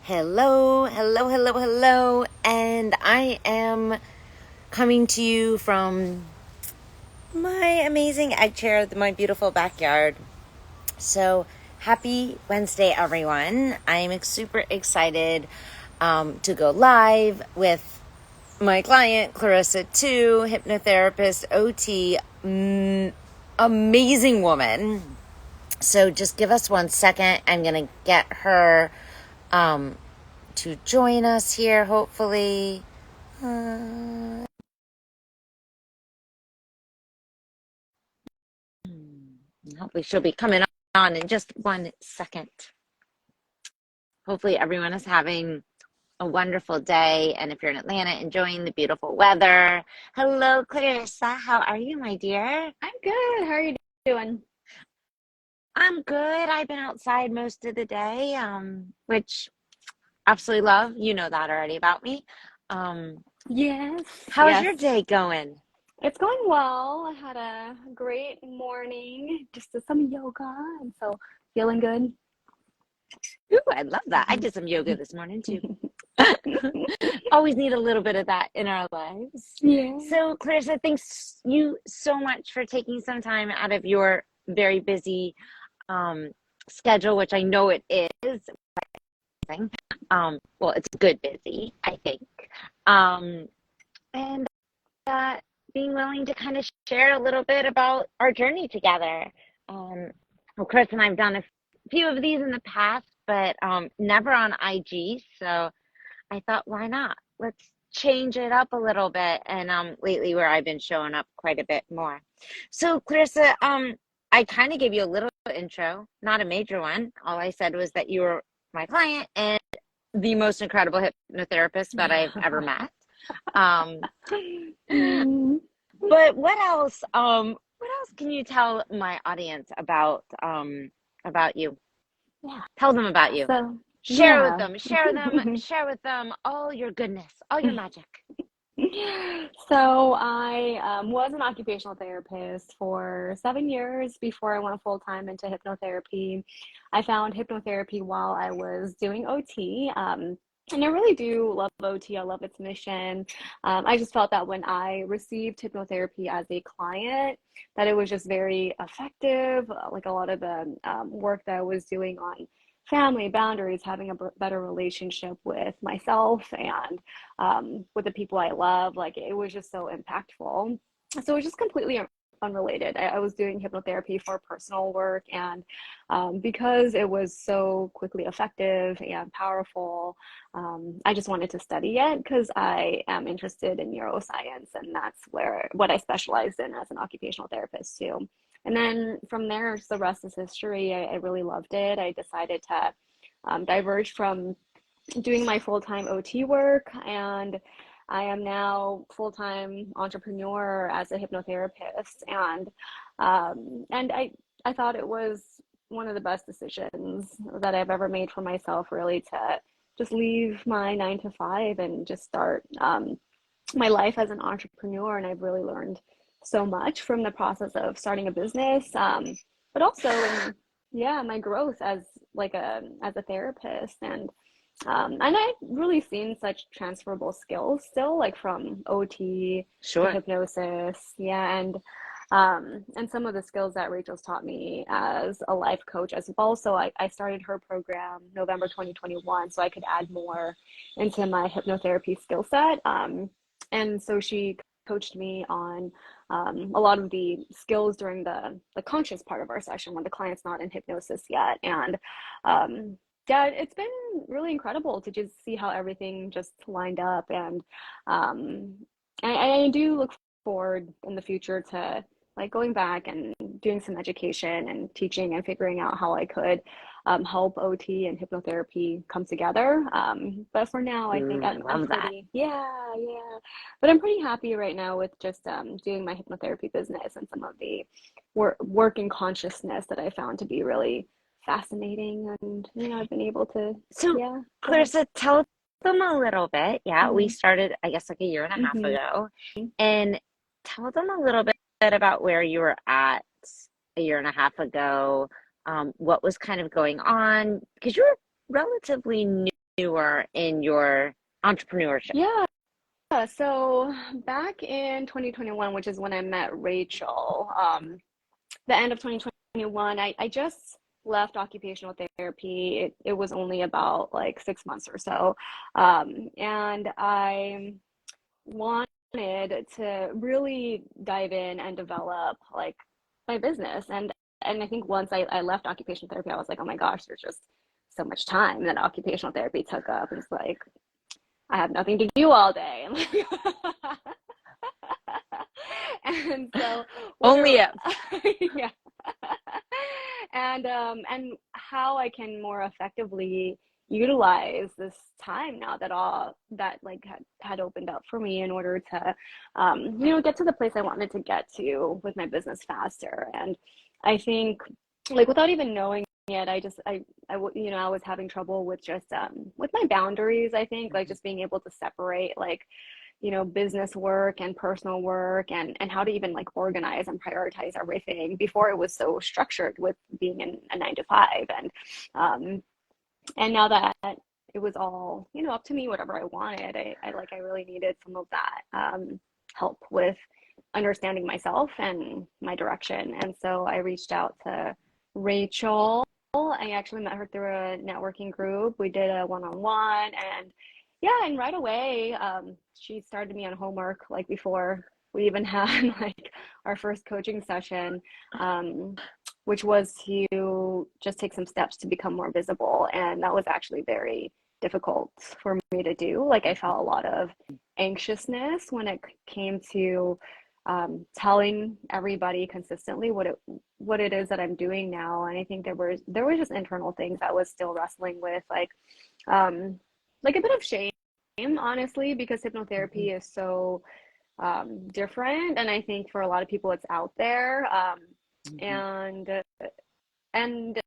Hello, hello, hello, hello, and I am coming to you from my amazing egg chair, my beautiful backyard. So, happy Wednesday, everyone. I'm super excited to go live with my client, Clarissa, too, hypnotherapist, OT, amazing woman. So, just give us 1 second. I'm going to get her to join us here, hopefully. Hopefully she'll be coming on in just 1 second. Hopefully everyone is having a wonderful day. And if you're in Atlanta, enjoying the beautiful weather. Hello, Clarissa. How are you, my dear? I'm good. How are you doing? I'm good. I've been outside most of the day, which absolutely love. You know that already about me. Yes, How's yes. your day going? It's going well. I had a great morning, just did some yoga, and so feeling good. Ooh, I love that. I did some yoga this morning too. Always need a little bit of that in our lives. Yeah. So, Clarissa, thanks you so much for taking some time out of your very busy um, schedule, which I know it is. Well, it's good busy, I think. Um, and being willing to kind of share a little bit about our journey together. Well, Chris and I've done a few of these in the past, but never on IG. So I thought, why not? Let's change it up a little bit. And lately, where I've been showing up quite a bit more. So, Clarissa, I kind of gave you a little intro, not a major one. All I said was that you were my client and the most incredible hypnotherapist that I've ever met. Um, Mm, but what else? What else can you tell my audience about you? yeah. Tell them about you. So, Share with yeah. them, share them, share with them all your goodness, all your magic. So I was an occupational therapist for 7 years before I went full time into hypnotherapy. I found hypnotherapy while I was doing OT. And I really do love OT. I love its mission. I just felt that when I received hypnotherapy as a client, that it was just very effective. Like a lot of the work that I was doing on family boundaries, having a better relationship with myself and with the people I love. Like it was just so impactful. So it was just completely unrelated. I was doing hypnotherapy for personal work, and because it was so quickly effective and powerful, I just wanted to study it because I am interested in neuroscience, and that's where what I specialized in as an occupational therapist too. And then from there, just the rest is history. I really loved it. I decided to diverge from doing my full-time OT work, and I am now full-time entrepreneur as a hypnotherapist. And I thought it was one of the best decisions that I've ever made for myself, really, to just leave my 9 to 5 and just start my life as an entrepreneur. And I've really learned so much from the process of starting a business, but also in yeah, my growth as a therapist. And I've really seen such transferable skills still, like from OT to Sure. hypnosis. Yeah, and some of the skills that Rachel's taught me as a life coach as well. So I started her program November 2021, so I could add more into my hypnotherapy skill set. And so she coached me on a lot of the skills during the conscious part of our session when the client's not in hypnosis yet. And yeah, it's been really incredible to just see how everything just lined up. And um, I do look forward in the future to like going back and doing some education and teaching and figuring out how I could help OT and hypnotherapy come together. But for now, I think Ooh, I I'm love that. pretty, yeah, yeah. But I'm pretty happy right now with just doing my hypnotherapy business and some of the work in consciousness that I found to be really fascinating. And, I've been able to, So, yeah, go ahead. Clarissa, tell them a little bit. Yeah, we Mm-hmm. started, I guess, like a year and a half Mm-hmm. ago, and tell them a little bit about where you were at a year and a half ago, what was kind of going on, because you were relatively new newer in your entrepreneurship? Yeah. So back in 2021, which is when I met Rachel, the end of 2021, I just left occupational therapy. It was only about like 6 months or so. And I wanted to really dive in and develop like my business. And I think once I left occupational therapy, I was like, oh my gosh, there's just so much time that occupational therapy took up. It's like I have nothing to do all day. And so what Only are if. yeah. And how I can more effectively utilize this time now that all that like had opened up for me in order to get to the place I wanted to get to with my business faster. And I think like without even knowing it, I was having trouble with my boundaries. I think like just being able to separate like business work and personal work and how to even like organize and prioritize everything before it was so structured with being in a 9 to 5. And now that it was all, up to me, whatever I wanted, I really needed some of that help with understanding myself and my direction. And so I reached out to Rachel. I actually met her through a networking group. We did a one-on-one, and yeah, and right away, she started me on homework like before we even had like our first coaching session, which was to just take some steps to become more visible. And that was actually very difficult for me to do. Like I felt a lot of anxiousness when it came to telling everybody consistently what it is that I'm doing now. And I think there were just internal things I was still wrestling with, like a bit of shame, honestly, because hypnotherapy is so different, and I think for a lot of people it's out there, and and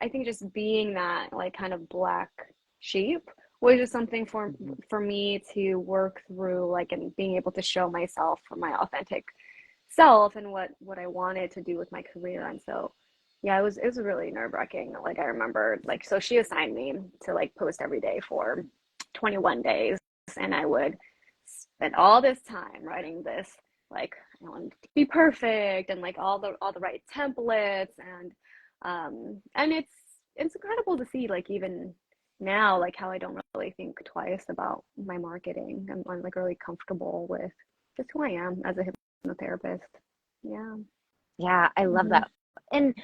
I think just being that like kind of black sheep was just something for me to work through, like, and being able to show myself for my authentic self and what I wanted to do with my career. And so yeah, it was really nerve-wracking. Like I remember, like, so she assigned me to like post every day for 21 days, and I would spend all this time writing this, like I wanted to be perfect and like all the right templates, and it's incredible to see, like, even now, like how I don't really think twice about my marketing. I'm like really comfortable with just who I am as a hypnotherapist. Yeah. Yeah, I love Hmm. that. And,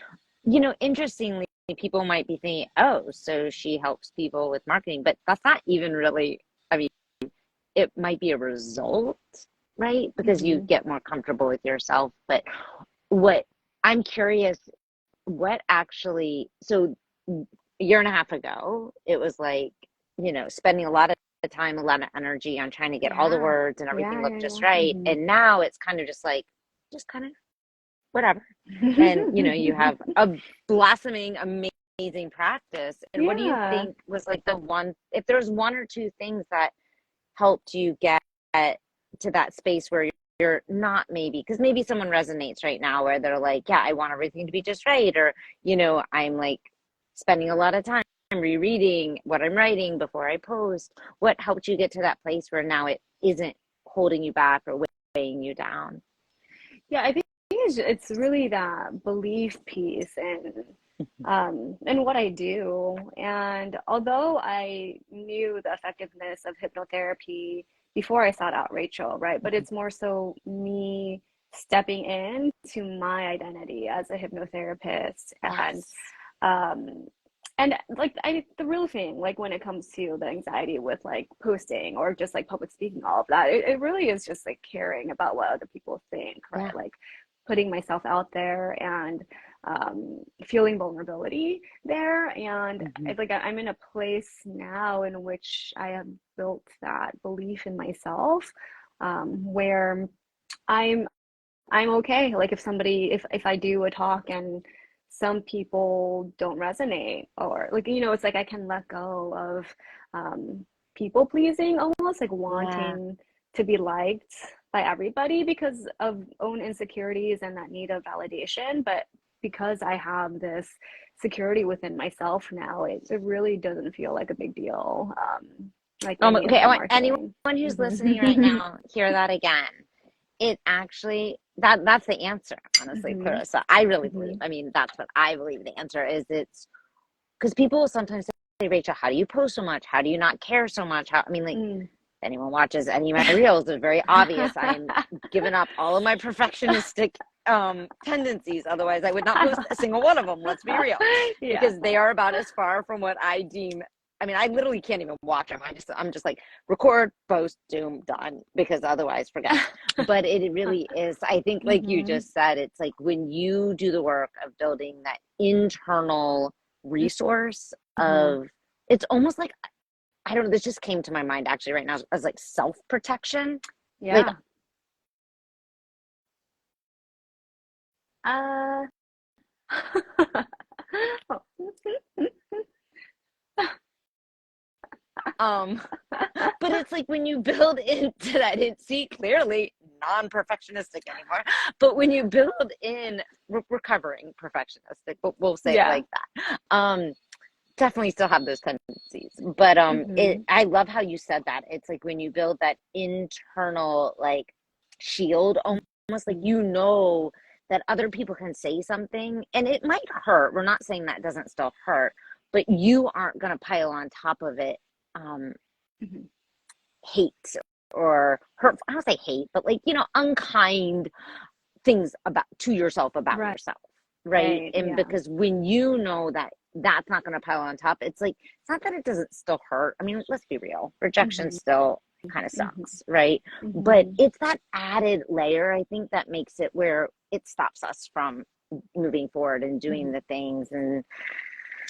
interestingly, people might be thinking, oh, so she helps people with marketing, but that's not even really, I mean, it might be a result, right? Because you Hmm. get more comfortable with yourself. But what I'm curious, what actually, so a year and a half ago, it was like, spending a lot of time, a lot of energy on trying to get all the Yeah. words and everything Yeah. look just Yeah. right. Yeah. And now it's kind of just like, just kind of whatever. And, you Hmm. have a blossoming, amazing practice. And what do you Yeah. think was like if there's one or two things that helped you get to that space where you're not, maybe because maybe someone resonates right now where they're like, yeah, I want everything to be just right, or I'm like spending a lot of time rereading what I'm writing before I post. What helped you get to that place where now it isn't holding you back or weighing you down? Yeah, I think it's really that belief piece and what I do. And although I knew the effectiveness of hypnotherapy before I sought out Rachel, right? But it's more so me stepping in to my identity as a hypnotherapist, Yes. um and like the real thing, like when it comes to the anxiety with like posting or just like public speaking, all of that, it really is just like caring about what other people think, Yeah. right? Like putting myself out there and feeling vulnerability there. And Hmm. I'm in a place now in which I have built that belief in myself, where I'm I'm okay. Like if I do a talk and some people don't resonate, or like, it's like I can let go of people pleasing, almost like Yeah. wanting to be liked by everybody because of own insecurities and that need of validation. But because I have this security within myself now. It really doesn't feel like a big deal. Like any of Okay, the I want anyone marketing. who's listening right Hmm now hear that again. It actually that's the answer, honestly, hmm Clarissa. I really believe. hmm I mean, that's what I believe the answer is. It's because people will sometimes say, Rachel, how do you post so much? How do you not care so much? How I mean, like Mm. if anyone watches any of my reels, it's very obvious I am giving up all of my perfectionistic tendencies. Otherwise, I would not post a single one of them. Let's be real, Yeah. because they are about as far from what I deem. I mean, I literally can't even watch them. I'm just like record, post, doom, done, because otherwise, forget it. But it really is. I think, like you hmm just said, it's like when you do the work of building that internal resource hmm of, it's almost like, I don't know, this just came to my mind actually right now as like self-protection. Like, Yeah. Uh, um, but it's like when you build into that, it's see clearly non-perfectionistic anymore. But when you build in recovering perfectionistic, but we'll say it yeah. like that. Definitely still have those tendencies. But hmm I love how you said that. It's like when you build that internal like shield, almost like you know that other people can say something and it might hurt. We're not saying that doesn't still hurt, but you aren't going to pile on top of it um hmm hate or hurt. I don't say hate, but like, unkind things about to yourself about Right. yourself, right? And Yeah. because when you know that that's not going to pile on top, it's like it's not that it doesn't still hurt. I mean, let's be real, rejection hmm still kind of hmm sucks, right? But hmm it's that added layer, I think, that makes it where it stops us from moving forward and doing hmm the things and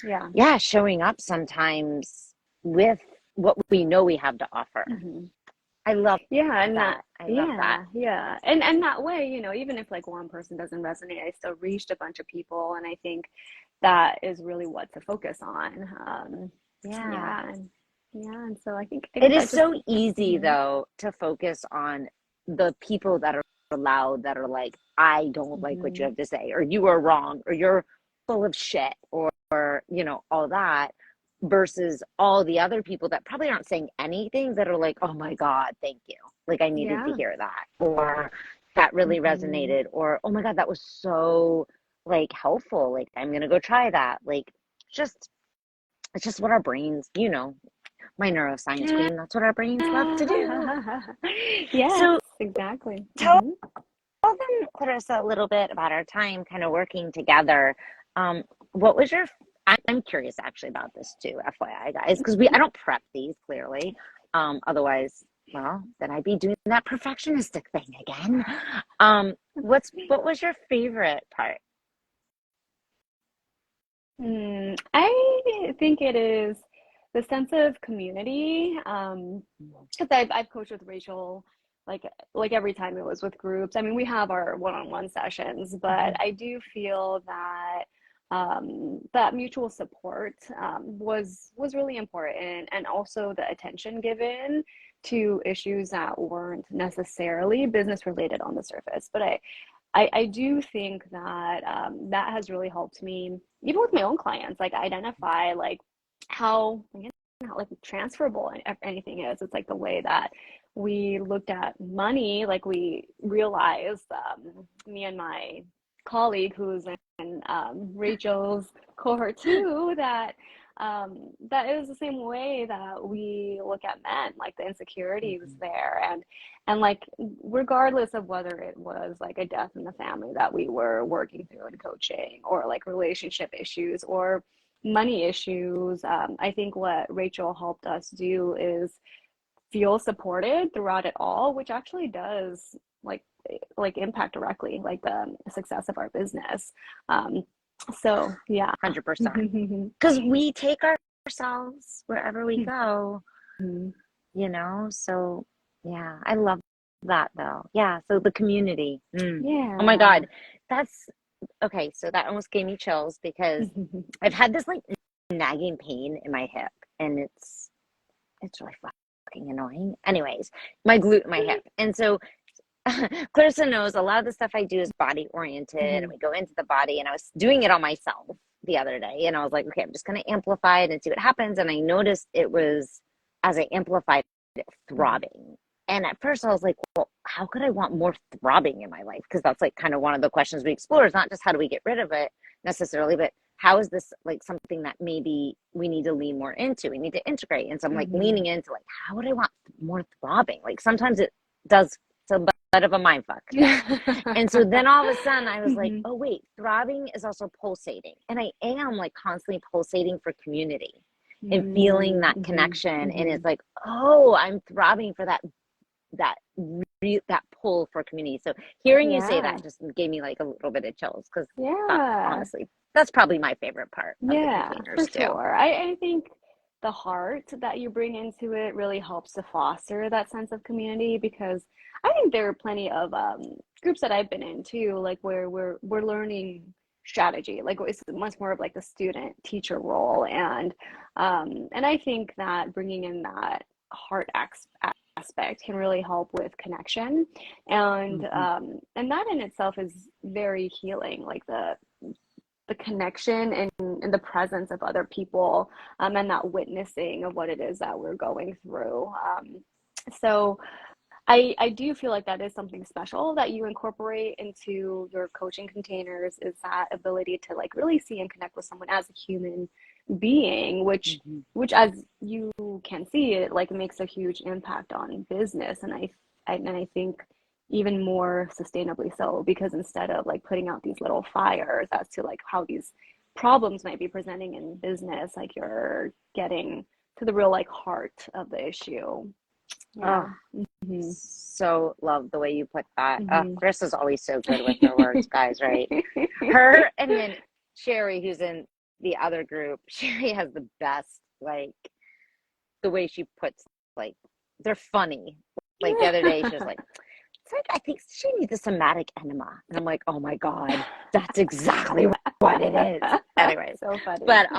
Yeah. yeah, showing up sometimes with what we know we have to offer. hmm I love Yeah, and that, that. I love that. yeah, yeah. And that way, even if like one person doesn't resonate, I still reached a bunch of people, and I think that is really what to focus on. Yeah. Yeah, and yeah, and so I It think is that just so easy hmm though to focus on the people that are loud that are like, I don't like what you hmm have to say, or you are wrong, or you're full of shit, or all that, versus all the other people that probably aren't saying anything that are like, oh my God, thank you. Like I needed to yeah. hear that, or that really hmm resonated, or oh my God, that was so like helpful. Like I'm gonna go try that. Like just it's just what our brains, my neuroscience queen, that's what our brains love to do. Yes, So exactly. tell them, Clarissa, a little bit about our time kind of working together. What was your, I'm curious actually about this too, FYI, guys, because I don't prep these clearly. Otherwise, well, then I'd be doing that perfectionistic thing again. What was your favorite part? I think it is the sense of community. Because I've coached with Rachel like every time it was with groups. I mean, we have our one-on-one sessions, but Mhm. I do feel that that mutual support was really important, and also the attention given to issues that weren't necessarily business related on the surface. But I do think that that has really helped me, even with my own clients, like identify like how how like transferable anything is. It's like the way that we looked at money, like we realized, me and my colleague who's in Rachel's cohort too, that that is the same way that we look at men, like the insecurities Mhm. there, and like regardless of whether it was like a death in the family that we were working through in coaching, or like relationship issues or money issues, I think what Rachel helped us do is feel supported throughout it all, which actually does like impact directly like the success of our business. um so yeah. 100%. Because we take ourselves wherever we go, so yeah, I love that though. Yeah, so the community. Oh my Yeah. God, that's okay. So that almost gave me chills because I've had this like nagging pain in my hip, and it's really fucking annoying. Anyways, my glute, my hip, and so Clarissa knows a lot of the stuff I do is body oriented, and we go into the body, and I was doing it on myself. the other day, and I was like, okay, I'm just going to amplify it and see what happens. And I noticed it was, as I amplified it, Mhm. throbbing. And at first I was like, well, how could I want more throbbing in my life? Because that's like kind of one of the questions we explore, is not just how do we get rid of it necessarily, but how is this like something that maybe we need to lean more into? We need to integrate. And so I'm like Mhm. leaning into like, how would I want more throbbing? Like sometimes it does, it's a bit of a mind fuck. Yeah. And so then all of a sudden I was like, Mhm. oh wait, throbbing is also pulsating. And I am like constantly pulsating for community and feeling Mm, that mhm, connection. And it's mhm. like, oh, I'm throbbing for that that pull for community. So hearing you say Yeah. that just gave me like a little bit of chills, because that's Yeah. honestly, that's probably my favorite part of the Yeah, for containers too. sure. I think the heart that you bring into it really helps to foster that sense of community because I think there are plenty of groups that I've been in too, like where we're learning strategy, like it's much more of like the student teacher role, and I think that bringing in that aspect can really help with connection, Mm-hmm. and that in itself is very healing, like the connection and the presence of other people, and that witnessing of what it is that we're going through. So I do feel like that is something special that you incorporate into your coaching containers, is that ability to like really see and connect with someone as a human being, Mm-hmm. which as you can see, it like makes a huge impact on business. And I think even more sustainably so, because instead of like putting out these little fires as to like how these problems might be presenting in business, like you're getting to the real like heart of the issue. Oh, Yeah. Hmm. so love the way you put that. Hmm. Chris is always so good with her words, guys, right? Her, and then Sherry, who's in the other group, Sherry has the best, like, the way she puts, like, they're funny. Like the other day, she was like, it's like, I think she needs a somatic enema. And I'm like, oh my God, that's exactly what it is. Anyways, So funny. but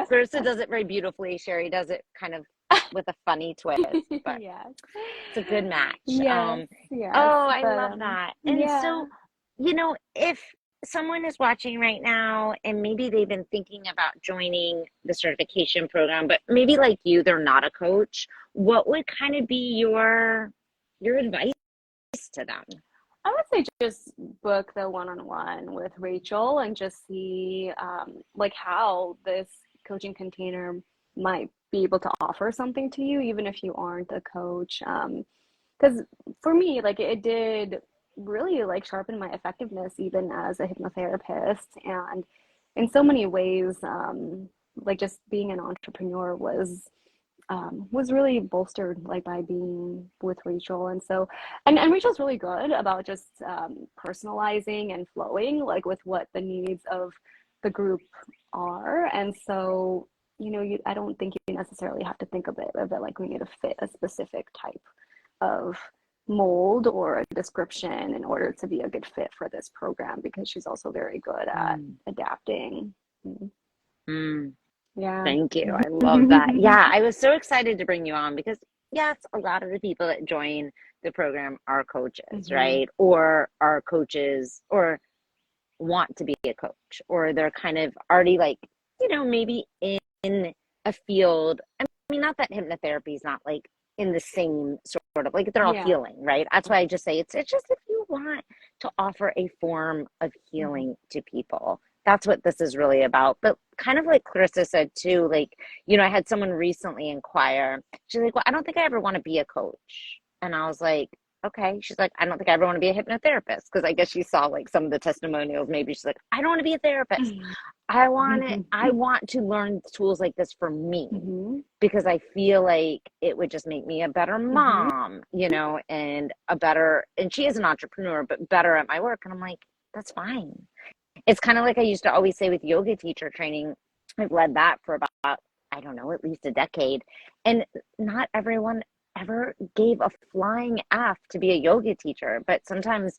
Clarissa does it very beautifully. Sherry does it kind of with a funny twist, but Yes. it's a good match. Yes, yes. Oh, I But love that. And yeah. so, if someone is watching right now and maybe they've been thinking about joining the certification program, but maybe like you, they're not a coach, what would kind of be your advice to them? I would say just book the one-on-one with Rachel and just see like how this coaching container might be able to offer something to you, even if you aren't a coach. Because for me, like it did really like sharpen my effectiveness even as a hypnotherapist, and in so many ways, like just being an entrepreneur was really bolstered like by being with Rachel. And so and Rachel's really good about just personalizing and flowing like with what the needs of the group are. And so, I don't think you necessarily have to think of it like we need to fit a specific type of mold or a description in order to be a good fit for this program, because she's also very good at Mm, adapting. mm, Yeah. thank you. I love that. Yeah, I was so excited to bring you on because, yes, a lot of the people that join the program are coaches, Hmm. right? Or are coaches, or want to be a coach, or they're kind of already like, maybe in a field. I mean, not that hypnotherapy is not like in the same sort of like, they're all Yeah. healing, right? That's why I just say it's just if you want to offer a form of Hmm. healing to people. That's what this is really about. But kind of like Clarissa said too, like, I had someone recently inquire. She's like, well, I don't think I ever want to be a coach. And I was like, okay. She's like, I don't think I ever want to be a hypnotherapist, because I guess she saw like some of the testimonials. Maybe she's like, I don't want to be a therapist. I want to learn tools like this for me, Hmm. because I feel like it would just make me a better Hmm. mom, and she is an entrepreneur, but better at my work. And I'm like, that's fine. It's kind of like I used to always say with yoga teacher training. I've led that for about, I don't know, at least a decade. And not everyone ever gave a flying F to be a yoga teacher, but sometimes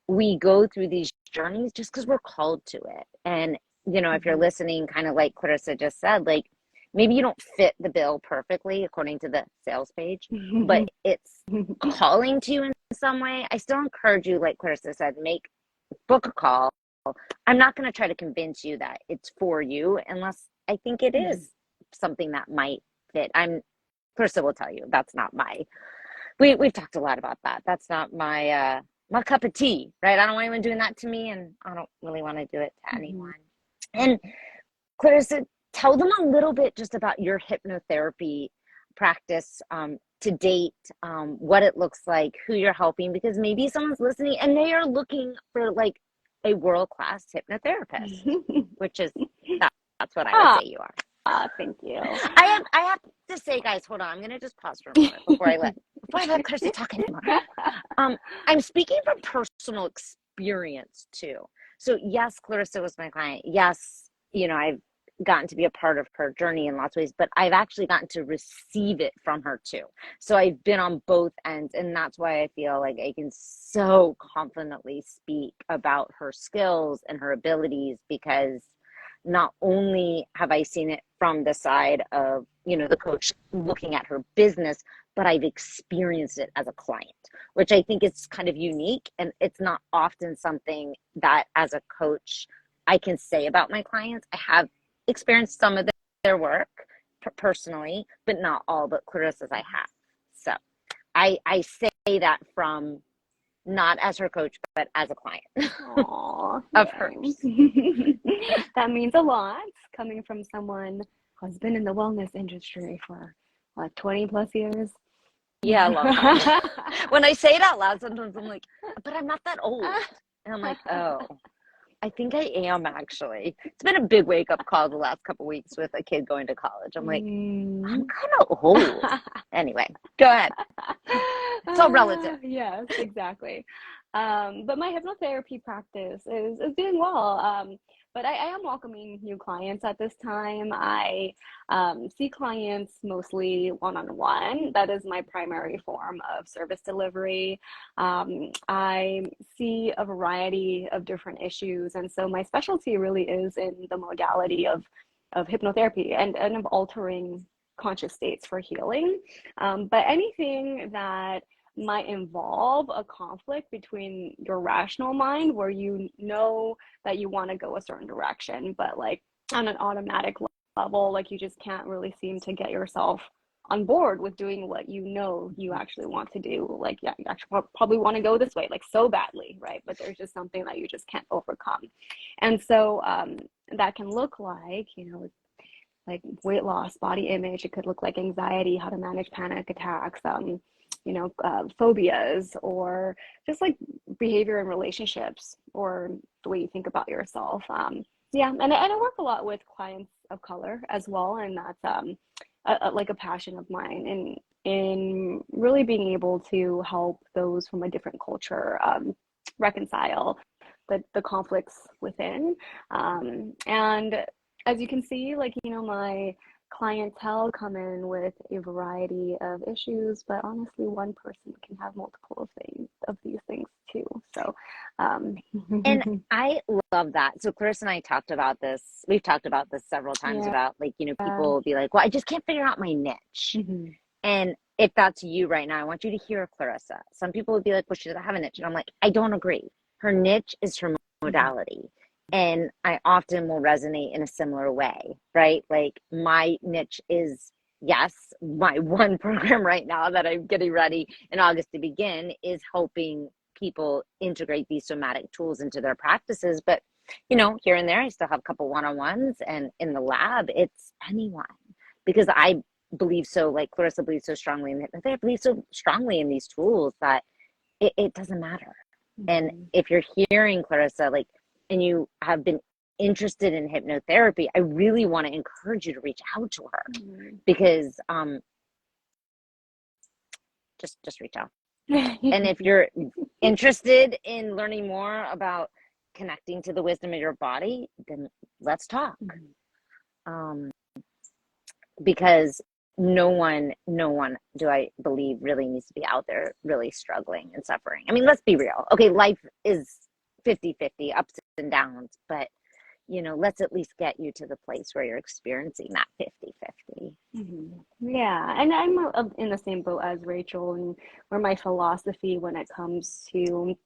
we go through these journeys just because we're called to it. And, if you're Hmm. listening, kind of like Clarissa just said, like, maybe you don't fit the bill perfectly according to the sales page, but it's calling to you in some way. I still encourage you, like Clarissa said, book a call, I'm not going to try to convince you that it's for you unless I think it Mhm. is something that might fit. Clarissa will tell you that's not we've talked a lot about that. That's not my cup of tea, right? I don't want anyone doing that to me, and I don't really want to do it to anyone. Mhm. And Clarissa, tell them a little bit just about your hypnotherapy practice to date, what it looks like, who you're helping, because maybe someone's listening and they are looking for like a world-class hypnotherapist, which is that, that's what I would Ah, say you are. thank you. I have to say, guys, hold on. I'm gonna just pause for a moment before I let Clarissa talk anymore. Um, I'm speaking from personal experience too. So yes, Clarissa was my client. Yes, I've gotten to be a part of her journey in lots of ways, but I've actually gotten to receive it from her too. So I've been on both ends, and that's why I feel like I can so confidently speak about her skills and her abilities, because not only have I seen it from the side of, the coach looking at her business, but I've experienced it as a client, which I think is kind of unique. And it's not often something that as a coach I can say about my clients. I have experienced some of their work personally, but not all, but Clarissa's I have. So I say that from not as her coach, but as a client Aw, of thanks. hers. That means a lot coming from someone who's been in the wellness industry for what, 20 plus years. Yeah, a long time. When I say it out loud, sometimes I'm like, but I'm not that old. And I'm like, oh, I think I am actually. It's been a big wake up call the last couple of weeks with a kid going to college. I'm like, I'm Mm. kind of old. Anyway, go ahead. It's all relative. Yes, exactly. But my hypnotherapy practice is doing well. But I am welcoming new clients at this time. I see clients mostly one-on-one. That is my primary form of service delivery. I see a variety of different issues, and so my specialty really is in the modality of hypnotherapy and of altering conscious states for healing. But anything that might involve a conflict between your rational mind, where you know that you want to go a certain direction, but like on an automatic level, like you just can't really seem to get yourself on board with doing what you know you actually want to do. Like, yeah, you actually probably want to go this way, like so badly, right? But there's just something that you just can't overcome. And so that can look like weight loss, body image. It could look like anxiety, how to manage panic attacks, phobias, or just like behavior in relationships, or the way you think about yourself. Yeah, and I work a lot with clients of color as well, and that's like a passion of mine, in really being able to help those from a different culture reconcile the conflicts within. And as you can see, like, my clientele come in with a variety of issues, but honestly, one person can have multiple of these things too. So, um, And I love that. So Clarissa and I talked about this. We've talked about this several times yeah. about, like, people will be like, well, I just can't figure out my niche. Mhm. And if that's you right now, I want you to hear Clarissa. Some people would be like, well, she doesn't have a niche. And I'm like, I don't agree. Her niche is her Mhm. modality. And I often will resonate in a similar way, right? Like my niche is, yes, my one program right now that I'm getting ready in August to begin is helping people integrate these somatic tools into their practices. But, here and there, I still have a couple one-on-ones, and in the lab, it's anyone, because I believe so, like Clarissa believes so strongly in hypnotherapy. I believe so strongly in these tools that it doesn't matter. And Mhm. if you're hearing Clarissa, like, and you have been interested in hypnotherapy, I really want to encourage you to reach out to her, Mhm. because just reach out. And if you're interested in learning more about connecting to the wisdom of your body, then let's talk. Mhm. Um, because no one do I believe really needs to be out there really struggling and suffering. I mean, let's be real. Okay, life is 50-50, ups and downs, but let's at least get you to the place where you're experiencing that 50-50. Mhm. Yeah, and I'm in the same boat as Rachel, and where my philosophy when it comes to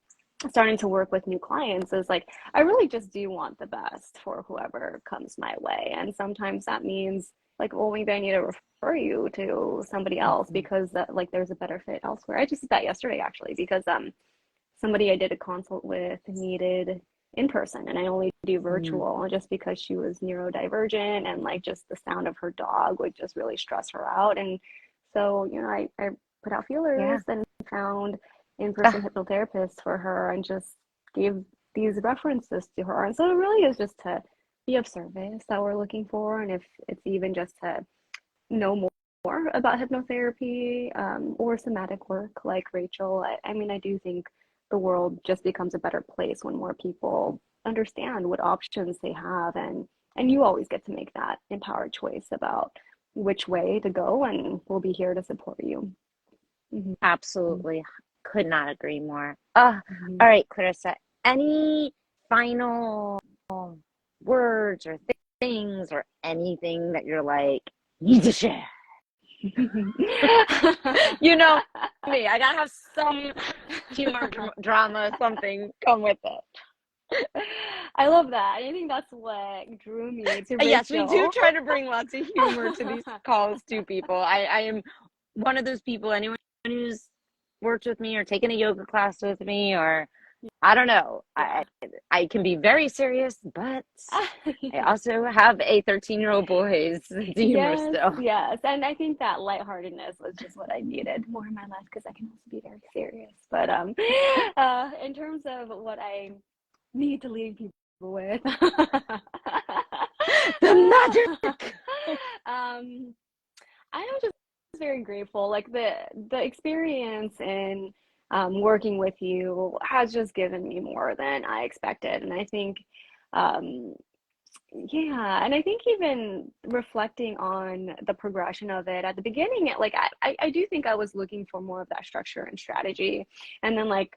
starting to work with new clients is like I really just do want the best for whoever comes my way. And sometimes that means like, well, maybe I need to refer you to somebody else Mhm. because like there's a better fit elsewhere. I just did that yesterday actually because somebody I did a consult with needed in person and I only do Mm. virtual just because she was neurodivergent and like just the sound of her dog would just really stress her out. And so, I put out Yeah. feelers and found in-person Ah, hypnotherapists for her and just gave these references to her. And so it really is just to be of service that we're looking for. And if it's even just to know more about hypnotherapy or somatic work like Rachel. I mean, I do think the world just becomes a better place when more people understand what options they have, and you always get to make that empowered choice about which way to go, and we'll be here to support you. Mhm. absolutely. Could not agree more. All Mhm. right, Clarissa, any final words or things or anything that you're like, need to share? You know me, I gotta have some humor, drama, something come with it. I love that. I think that's what drew me to Yes, we do Rachel. try to bring lots of humor to these calls to people. I am one of those people, anyone who's worked with me or taken a yoga class with me, or I don't know, Yeah. I can be very serious, but I also have a 13-year-old boy's sense of humor Yes, still. yes. And I think that lightheartedness was just what I needed more in my life because I can also be very serious. But in terms of what I need to leave people with, The magic. um, I am just very grateful. Like the experience in working with you has just given me more than I expected, and I think um, yeah, and I think even reflecting on the progression of it at the beginning, like I do think I was looking for more of that structure and strategy. And then like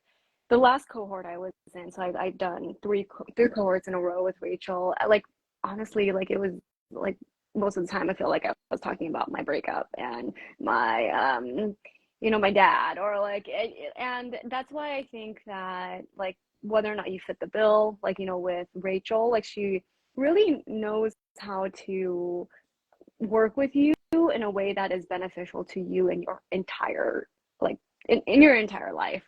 the last cohort I was in, so I've done three cohorts in a row with Rachel. Like honestly, like it was like most of the time I feel like I was talking about my breakup and my my dad or like and that's why I think that like whether or not you fit the bill, like with Rachel, like she really knows how to work with you in a way that is beneficial to you and your entire like in your entire life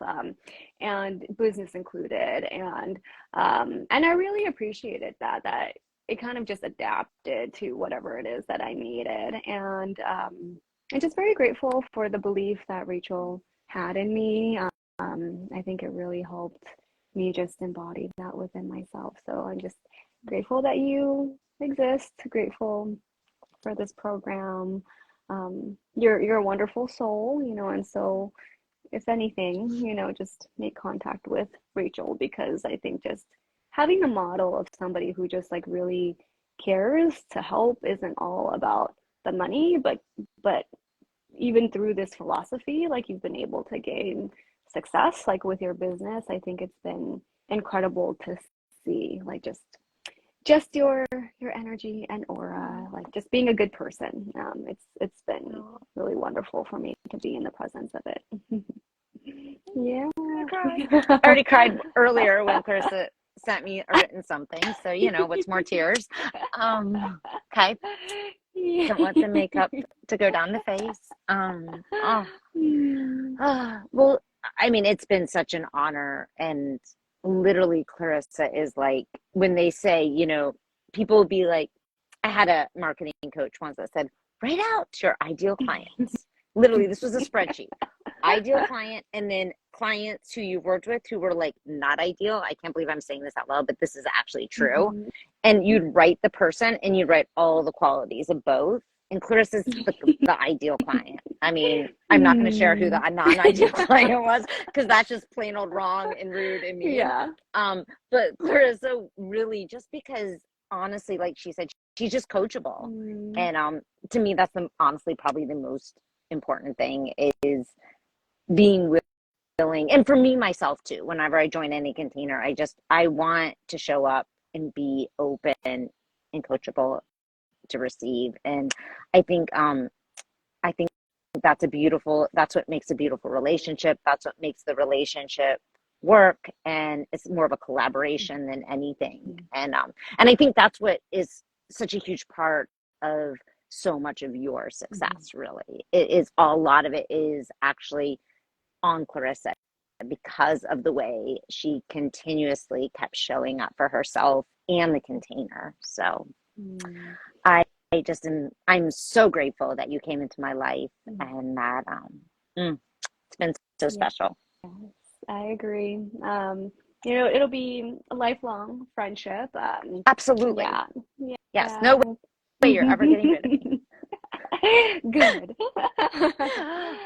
and business included and I really appreciated that it kind of just adapted to whatever it is that I needed and I'm just very grateful for the belief that Rachel had in me. I think it really helped me just embody that within myself. So I'm just grateful that you exist, grateful for this program. You're a wonderful soul, and so if anything, just make contact with Rachel because I think just having a model of somebody who just like really cares to help isn't all about the money, but even through this philosophy, like you've been able to gain success like with your business. I think it's been incredible to see like just your energy and aura, like just being a good person. It's been Oh, really wonderful for me to be in the presence of it. Yeah. I'm gonna cry. I already cried earlier when Clarissa sent me a written something, so what's more tears. Okay, don't want the makeup to go down the face. Well, I mean, it's been such an honor, and literally, Clarissa is like when they say, people will be like, I had a marketing coach once that said, write out your ideal clients. Literally, this was a spreadsheet. Ideal client, and then clients who you've worked with who were like not ideal. I can't believe I'm saying this out loud, but this is actually true. Mhm. And you'd write the person and you'd write all the qualities of both. And Clarissa's the ideal client. I mean, I'm not going to share who the Mm. non-ideal client was because that's just plain old wrong and rude and mean. Yeah. But Clarissa really, just because honestly, like she said, she's just coachable. Mm. And to me, that's honestly probably the most important thing is being willing. And for me, myself too, whenever I join any container, I want to show up and be open and coachable to receive. And I think, I think that's what makes a beautiful relationship. That's what makes the relationship work, and it's more of a collaboration than anything. And I think that's what is such a huge part of so much of your Mhm. success, really. It is a lot of it is actually on Clarissa because of the way she continuously kept showing up for herself and the container. So Mm. I, I just am, I'm so grateful that you came into my life Mm. and that it's been so Yes, special. I agree. It'll be a lifelong friendship. Absolutely. Yeah, Yes. yeah. No way you're ever getting rid of me. Good.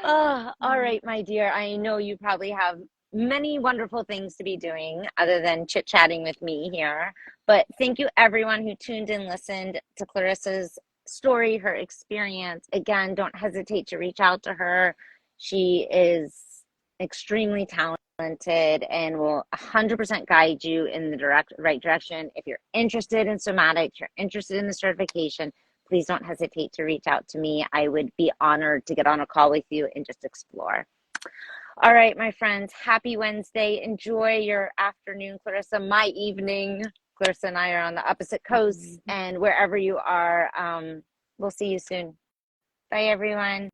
Oh, all right, my dear. I know you probably have many wonderful things to be doing other than chit-chatting with me here. But thank you, everyone who tuned in, listened to Clarissa's story, her experience. Again, don't hesitate to reach out to her. She is extremely talented and will 100% guide you in the right direction. If you're interested in somatics, you're interested in the certification, please don't hesitate to reach out to me. I would be honored to get on a call with you and just explore. All right, my friends, happy Wednesday. Enjoy your afternoon, Clarissa, my evening. Clarissa and I are on the opposite coasts, and wherever you are, we'll see you soon. Bye, everyone.